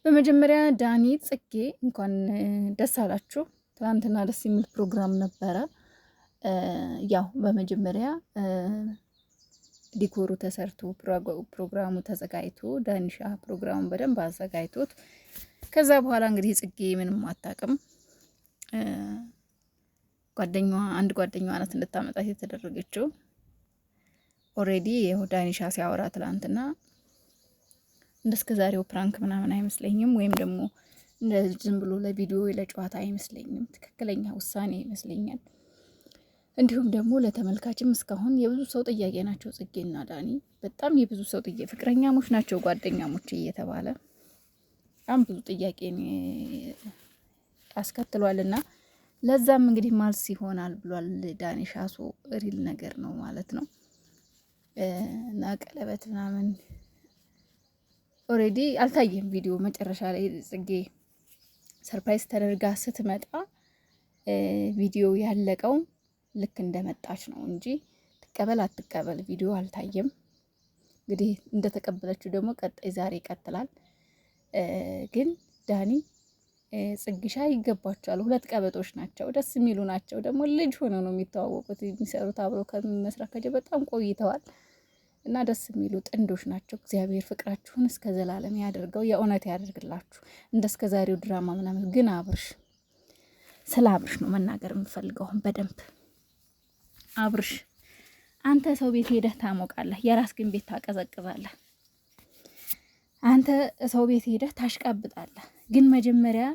በመጀመሪያ ዳኒ ጽጌ እንኳን ደስ አላችሁ። ትናንትና ደስ የሚል ፕሮግራም ነበረ። ያው በመጀመሪያ ዲኮሩ ተሰርቶ ፕሮግራሙ ተዘጋጅቶ ዳኒሻ ፕሮግራሙን በደንብ አዘጋጅቶት ከዛ በኋላ እንግዲህ ጽጌ ምንም አታውቅም። አንድ ጓደኛዋ ናት እንድታመጣት የተደረገችው። ኦሬዲ ይኸው ዳኒሻ ሲያወራ ትላንትና እንደስከ ዛሬው ፕራንክ ምናምን አይመስለኝም፣ ወይም ደግሞ ዝም ብሎ ለቪዲዮ ለጨዋታ አይመስለኝም። ትክክለኛ ውሳኔ ይመስለኛል። እንዲሁም ደግሞ ለተመልካችም እስካሁን የብዙ ሰው ጥያቄ ናቸው ጽጌና ዳኒ። በጣም የብዙ ሰው ጥያቄ፣ ፍቅረኛሞች ናቸው ጓደኛሞች እየተባለ በጣም ብዙ ጥያቄ ያስከትሏልና ለዛም እንግዲህ ማልስ ይሆናል ብሏል ዳኒሻ። ሪል ነገር ነው ማለት ነው። እና ቀለበት ምናምን ኦሬዲ አልታየም ቪዲዮ። መጨረሻ ላይ ጽጌ ሰርፕራይዝ ተደርጋ ስትመጣ ቪዲዮ ያለቀው ልክ እንደመጣች ነው እንጂ ትቀበል አትቀበል ቪዲዮ አልታየም። እንግዲህ እንደተቀበለችው ደግሞ ቀጣይ ዛሬ ይቀጥላል። ግን ዳኒ ጽግሻ ይገባቸዋል። ሁለት ቀበጦች ናቸው፣ ደስ የሚሉ ናቸው። ደግሞ ልጅ ሆነው ነው የሚተዋወቁት። የሚሰሩት አብረው ከመስራት በጣም ቆይተዋል እና ደስ የሚሉ ጥንዶች ናቸው። እግዚአብሔር ፍቅራችሁን እስከ ዘላለም ያደርገው፣ የእውነት ያደርግላችሁ። እንደ እስከ ዛሬው ድራማ ምናምን። ግን ስለ አብርሽ ነው መናገር የምፈልገው በደንብ። አብርሽ አንተ ሰው ቤት ሄደህ ታሞቃለህ፣ የራስ ግን ቤት ታቀዘቅዛለህ። አንተ ሰው ቤት ሄደህ ታሽቃብጣለህ። ግን መጀመሪያ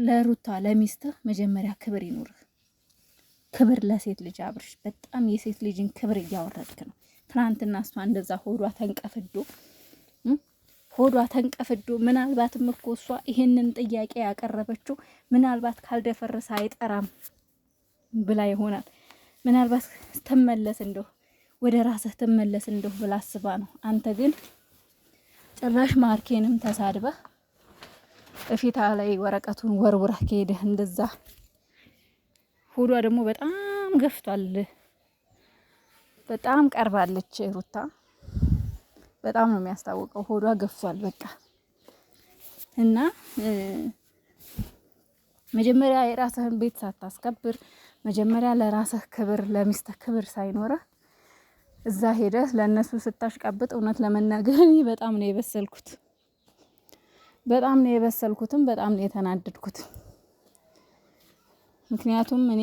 ለሩታ ለሚስትህ መጀመሪያ ክብር ይኑርህ። ክብር ለሴት ልጅ አብርሽ፣ በጣም የሴት ልጅን ክብር እያወረድክ ነው። ትናንትና እሷ እንደዛ ሆዷ ተንቀፍዶ ምናልባትም እኮ እሷ ይሄንን ጥያቄ ያቀረበችው ምናልባት ካልደፈረሰ አይጠራም ብላ ይሆናል። ምናልባት ትመለስ እንደው ወደ ራስህ ትመለስ እንደው ብላ አስባ ነው። አንተ ግን ጭራሽ ማርኬንም ተሳድበህ እፊታ ላይ ወረቀቱን ወርውረህ ከሄደህ እንደዛ። ሆዷ ደግሞ በጣም ገፍቷል። በጣም ቀርባለች ሩታ። በጣም ነው የሚያስታውቀው። ሆዷ ገፍቷል በቃ። እና መጀመሪያ የራስህን ቤት ሳታስከብር፣ መጀመሪያ ለራስህ ክብር ለሚስትህ ክብር ሳይኖርህ እዛ ሄደህ ለእነሱ ስታሽቃብጥ፣ እውነት ለመናገር እኔ በጣም ነው የበሰልኩትም በጣም ነው የተናደድኩት። ምክንያቱም እኔ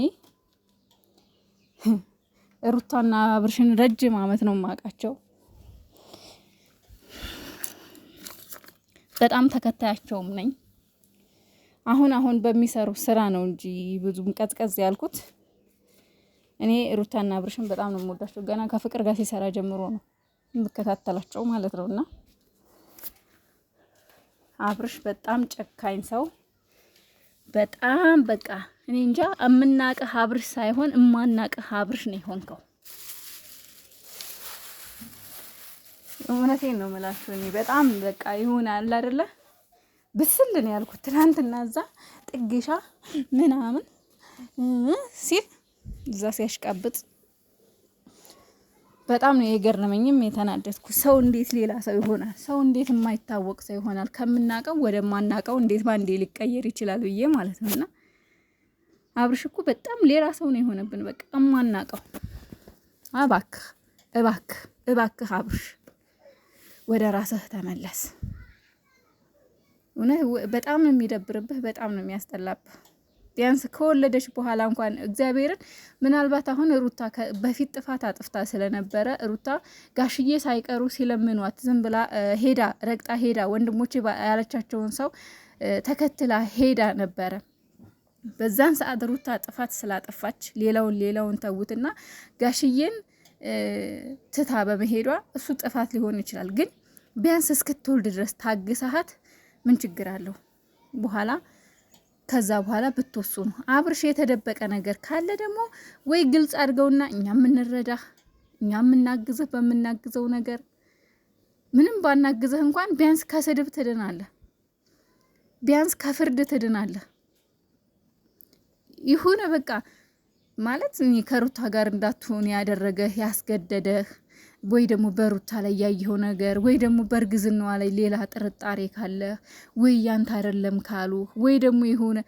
ሩታና አብርሽን ረጅም አመት ነው የማውቃቸው። በጣም ተከታያቸውም ነኝ። አሁን በሚሰሩ ስራ ነው እንጂ ብዙም ቀዝቀዝ ያልኩት። እኔ ሩታና አብርሽን በጣም ነው የምወዳቸው። ገና ከፍቅር ጋር ሲሰራ ጀምሮ ነው የምከታተላቸው ማለት ነውና አብርሽ በጣም ጨካኝ ሰው፣ በጣም በቃ እኔ እንጃ። እምናቅህ አብርሽ ሳይሆን እማናቅህ አብርሽ ነው የሆንከው። እውነቴን ነው የምላችሁ። እኔ በጣም በቃ ይሆናል አይደለ ብስል ነው ያልኩት ትናንትና እዛ ጥግሻ ምናምን ሲል እዛ ሲያሽቃብጥ በጣም ነው የገረመኝም የተናደድኩት። ሰው እንዴት ሌላ ሰው ይሆናል? ሰው እንዴት የማይታወቅ ሰው ይሆናል? ከምናቀው ወደ ማናቀው እንዴት ባንዴ ሊቀየር ይችላል ብዬ ማለት ነውና አብርሽ እኮ በጣም ሌላ ሰው ነው የሆነብን። በቃ እማናቀው። እባክህ አብርሽ ወደ ራስህ ተመለስ። በጣም ነው የሚደብርብህ፣ በጣም ነው የሚያስጠላብህ። ቢያንስ ከወለደች በኋላ እንኳን እግዚአብሔርን ምናልባት አሁን ሩታ በፊት ጥፋት አጥፍታ ስለነበረ ሩታ ጋሽዬ ሳይቀሩ ሲለምኗት ዝም ብላ ረግጣ ሄዳ ወንድሞቼ ያለቻቸውን ሰው ተከትላ ሄዳ ነበረ። በዛን ሰዓት ሩታ ጥፋት ስላጠፋች ሌላውን ተውትና ጋሽዬን ትታ በመሄዷ እሱ ጥፋት ሊሆን ይችላል። ግን ቢያንስ እስክትወልድ ድረስ ታግሳሃት ምን ችግር አለው? ከዛ በኋላ ብትወስኑ። አብርሽ የተደበቀ ነገር ካለ ደግሞ ወይ ግልጽ አድርገውና እኛ የምንረዳህ እኛ የምናግዝህ በምናግዘው ነገር፣ ምንም ባናግዝህ እንኳን ቢያንስ ከስድብ ትድናለህ፣ ቢያንስ ከፍርድ ትድናለህ። ይሁን በቃ ማለት ከሩታ ጋር እንዳትሆን ያደረገህ ያስገደደህ ወይ ደግሞ በሩታ ላይ ያየው ነገር ወይ ደግሞ በእርግዝናዋ ላይ ሌላ ጥርጣሬ ካለ ወይ ያንተ አይደለም ካሉ ወይ ደግሞ የሆነ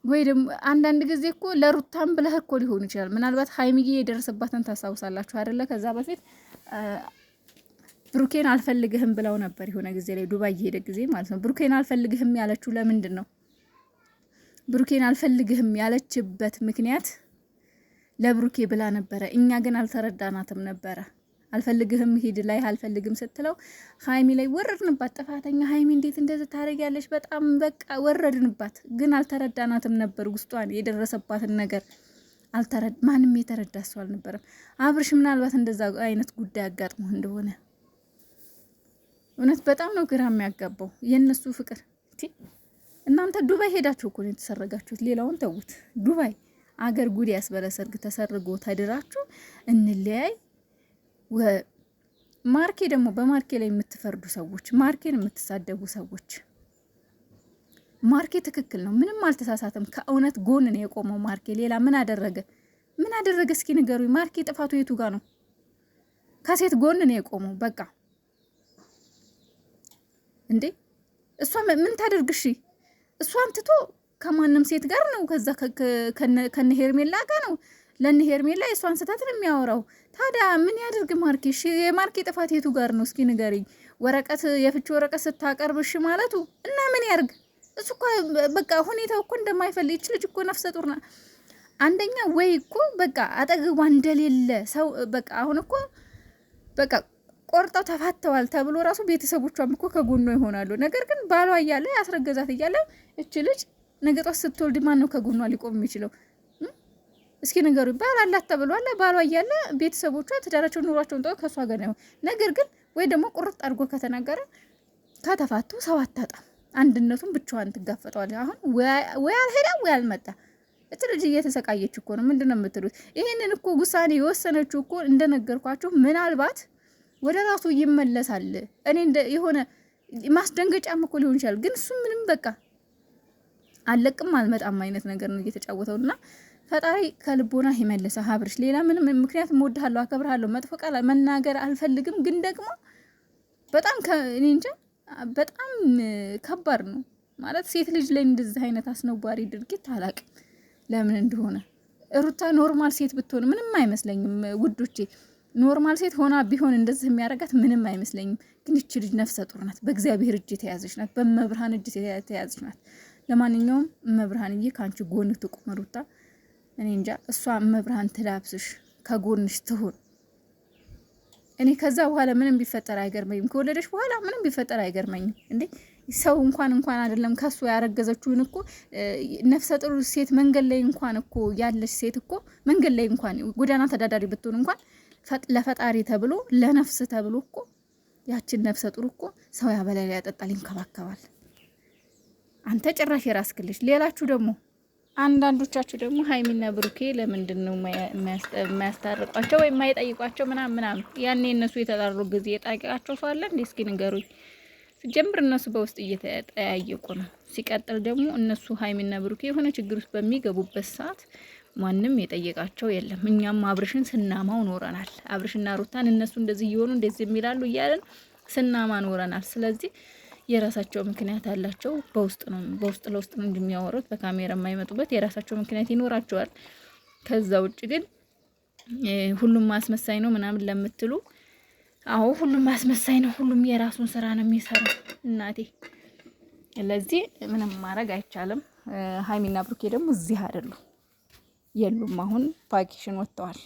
ወይ ደግሞ አንዳንድ ጊዜ እኮ ለሩታም ብለህ እኮ ሊሆን ይችላል። ምናልባት ሀይሚዬ የደረሰባትን ታስታውሳላችሁ አይደለ? ከዛ በፊት ብሩኬን አልፈልግህም ብለው ነበር የሆነ ጊዜ ላይ ዱባይ የሄደ ጊዜ ማለት ነው። ብሩኬን አልፈልግህም ያለችው ለምንድን ነው? ብሩኬን አልፈልግህም ያለችበት ምክንያት ለብሩኬ ብላ ነበረ። እኛ ግን አልተረዳናትም ነበረ። አልፈልግህም ሂድ ላይ አልፈልግም ስትለው ሀይሚ ላይ ወረድንባት። ጥፋተኛ ሀይሚ እንዴት እንደዚህ ታደርጊያለሽ? በጣም በቃ ወረድንባት። ግን አልተረዳናትም ነበር። ውስጧን የደረሰባትን ነገር ማንም የተረዳ ሰው አልነበረም። አብርሽ ምናልባት እንደዛ አይነት ጉዳይ አጋጥሞ እንደሆነ እውነት በጣም ነው ግራ የሚያጋባው የእነሱ ፍቅር። እናንተ ዱባይ ሄዳችሁ እኮ ነው የተሰረጋችሁት። ሌላውን ተዉት። ዱባይ አገር ጉድ ያስበለ ሰርግ ተሰርጎ ተድራችሁ እንለያይ። ማርኬ ደግሞ በማርኬ ላይ የምትፈርዱ ሰዎች፣ ማርኬን የምትሳደቡ ሰዎች፣ ማርኬ ትክክል ነው፣ ምንም አልተሳሳተም። ከእውነት ጎን ነው የቆመው ማርኬ። ሌላ ምን አደረገ? ምን አደረገ? እስኪ ንገሩኝ። ማርኬ ጥፋቱ የቱ ጋር ነው? ከሴት ጎን ነው የቆመው። በቃ እንዴ እሷ ምን ታደርግሽ? እሷን ትቶ ከማንም ሴት ጋር ነው፣ ከዛ ከነ ሄርሜላ ጋር ነው። ለነ ሄርሜላ የሷን ስህተት ነው የሚያወራው። ታዲያ ምን ያደርግ ማርኬ? እሺ የማርኬ ጥፋት የቱ ጋር ነው? እስኪ ንገሪኝ። ወረቀት የፍቺ ወረቀት ስታቀርብሽ ማለቱ እና ምን ያርግ? እሱ እኮ በቃ ሁኔታው እኮ እንደማይፈልግ ይች ልጅ እኮ ነፍሰ ጡር ናት። አንደኛ ወይ እኮ በቃ አጠገቧ እንደሌለ ሰው በቃ አሁን እኮ በቃ ቆርጠው ተፋተዋል ተብሎ ራሱ ቤተሰቦቿም እኮ ከጎኗ ይሆናሉ። ነገር ግን ባሏ እያለ ያስረገዛት እያለ እች ልጅ ነገ ጧት ስትወልድ ማን ነው ከጎኗ ሊቆም የሚችለው? እስኪ ነገሩ ባል አላት ተብሏል። ባሏ እያለ ቤተሰቦቿ ትዳራቸውን ኑሯቸውን ጠው ከሷ ጋር ነው። ነገር ግን ወይ ደግሞ ቁርጥ አድርጎ ከተናገረ ከተፋቱ ሰው አታጣም። አንድነቱን ብቻዋን ትጋፈጠዋለች። አሁን ወይ አልሄዳ ወይ አልመጣ እት ልጅ እየተሰቃየች እኮ ነው። ምንድነው የምትሉት? ይሄንን እኮ ውሳኔ የወሰነችው እኮ እንደነገርኳችሁ ምናልባት ወደ ራሱ ይመለሳል። እኔ የሆነ ማስደንገጫም እኮ ሊሆን ይችላል። ግን እሱ ምንም በቃ አለቅም አልመጣም አይነት ነገር ነው እየተጫወተውና ፈጣሪ ከልቦና ይመልሰ ሀብርሽ። ሌላ ምንም ምክንያት እወድሃለሁ፣ አከብርሃለሁ፣ መጥፎ ቃል መናገር አልፈልግም። ግን ደግሞ በጣም እኔ እንጃ በጣም ከባድ ነው ማለት ሴት ልጅ ላይ እንደዚህ አይነት አስነዋሪ ድርጊት አላቅም ለምን እንደሆነ። ሩታ ኖርማል ሴት ብትሆን ምንም አይመስለኝም ውዶቼ። ኖርማል ሴት ሆና ቢሆን እንደዚህ የሚያደርጋት ምንም አይመስለኝም። ግን እቺ ልጅ ነፍሰ ጡር ናት። በእግዚአብሔር እጅ የተያዘች ናት። በመብርሃን እጅ የተያዘች ናት። ለማንኛውም መብርሃንዬ ከአንቺ ጎን ትቁም ሩታ። እኔ እንጃ እሷ መብርሃን ትላብስሽ፣ ከጎንሽ ትሁን። እኔ ከዛ በኋላ ምንም ቢፈጠር አይገርመኝም። ከወለደሽ በኋላ ምንም ቢፈጠር አይገርመኝም። እንዴ ሰው እንኳን አይደለም ከሱ ያረገዘችውን እኮ ነፍሰ ጡር ሴት መንገድ ላይ እንኳን እኮ ያለች ሴት እኮ መንገድ ላይ እንኳን ጎዳና ተዳዳሪ ብትሆን እንኳን ለፈጣሪ ተብሎ ለነፍስ ተብሎ እኮ ያችን ነፍሰ ጡር እኮ ሰው ያበላል፣ ያጠጣል፣ ይንከባከባል። አንተ ጭራሽ የራስክልሽ። ሌላችሁ ደግሞ አንዳንዶቻችሁ ደግሞ ሀይሚና ብሩኬ ለምንድን ነው የማያስታርቋቸው ወይም የማይጠይቋቸው ምናምን? ያኔ እነሱ የተጣሩ ጊዜ የጣቂያቸው ሰው አለ እንዴ? እስኪ ንገሩኝ። ሲጀምር እነሱ በውስጥ እየተጠያየቁ ነው። ሲቀጥል ደግሞ እነሱ ሀይሚና ብሩኬ የሆነ ችግር ውስጥ በሚገቡበት ሰዓት ማንም የጠየቃቸው የለም። እኛም አብርሽን ስናማው ኖረናል። አብርሽና ሩታን እነሱ እንደዚህ እየሆኑ እንደዚህ የሚላሉ እያለን ስናማ ኖረናል። ስለዚህ የራሳቸው ምክንያት አላቸው። በውስጥ ለውስጥ ነው እንደሚያወሩት፣ በካሜራ የማይመጡበት የራሳቸው ምክንያት ይኖራቸዋል። ከዛ ውጭ ግን ሁሉም ማስመሳይ ነው ምናምን ለምትሉ፣ አዎ ሁሉም ማስመሳይ ነው። ሁሉም የራሱን ስራ ነው የሚሰራው እናቴ። ለዚህ ምንም ማድረግ አይቻልም። ሀይሚና ብሩኬ ደግሞ እዚህ አይደሉም፣ የሉም። አሁን ቫኬሽን ወጥተዋል።